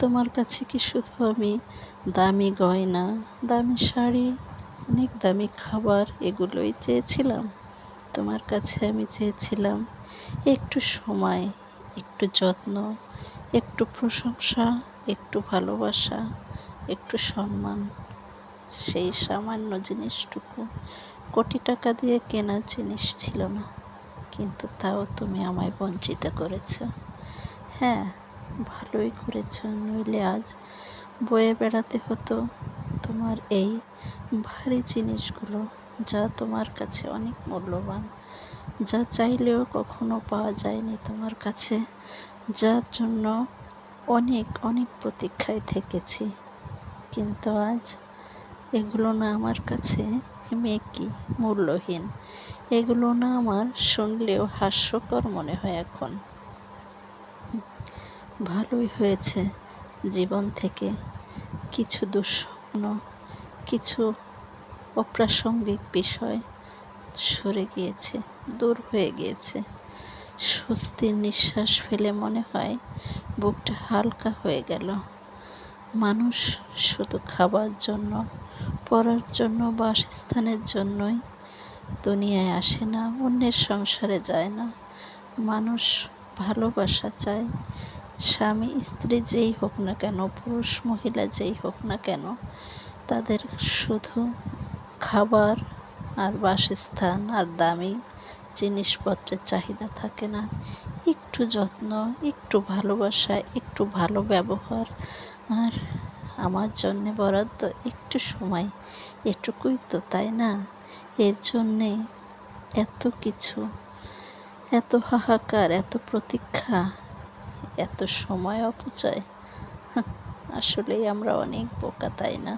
তোমার কাছে কি শুধু আমি দামি গয়না, দামি শাড়ি, অনেক দামি খাবার এগুলোই চেয়েছিলাম? তোমার কাছে আমি চেয়েছিলাম একটু সময়, একটু যত্ন, একটু প্রশংসা, একটু ভালোবাসা, একটু সম্মান। সেই সামান্য জিনিসটুকু কোটি টাকা দিয়ে কেনার জিনিস ছিল না, কিন্তু তাও তুমি আমায় বঞ্চিত করেছ। হ্যাঁ, ভালোই করেছ, নইলে আজ বয়ে বেড়াতে হতো তোমার এই ভারী জিনিসগুলো, যা তোমার কাছে অনেক মূল্যবান, যা চাইলেও কখনো পাওয়া যায়নি তোমার কাছে, যার জন্য অনেক অনেক প্রতীক্ষায় থেকেছি। কিন্তু আজ এগুলো না আমার কাছে কি মূল্যহীন, এগুলো না আমার শুনলেও হাস্যকর মনে হয় এখন। ভালোই হয়েছে জীবন থেকে কিছু দুঃস্বপ্ন, কিছু অপ্রাসঙ্গিক বিষয় সরে গিয়েছে, দূর হয়ে গিয়েছে। স্বস্তির নিঃশ্বাস ফেলে মনে হয় বুকটা হালকা হয়ে গেল। মানুষ শুধু খাবার জন্য, পড়ার জন্য, বাসস্থানের জন্যই দুনিয়ায় আসে না, অন্যের সংসারে যায় না। মানুষ ভালোবাসা চায়। স্বামী স্ত্রী যেই হোক না কেন, পুরুষ মহিলা যেই হোক না কেন, তাদের শুধু খাবার আর বাসস্থান আর দামি জিনিসপত্রের চাহিদা থাকে না। একটু যত্ন, একটু ভালোবাসা, একটু ভালো ব্যবহার, আর আমার জন্যে বরাদ্দ একটু সময়, এটুকুই তো, তাই না? এর জন্যে এত কিছু, এত হাহাকার, এত প্রতীক্ষা, এত সময় অপচয়। আসলেই আমরা অনেক বোকা, তাই না?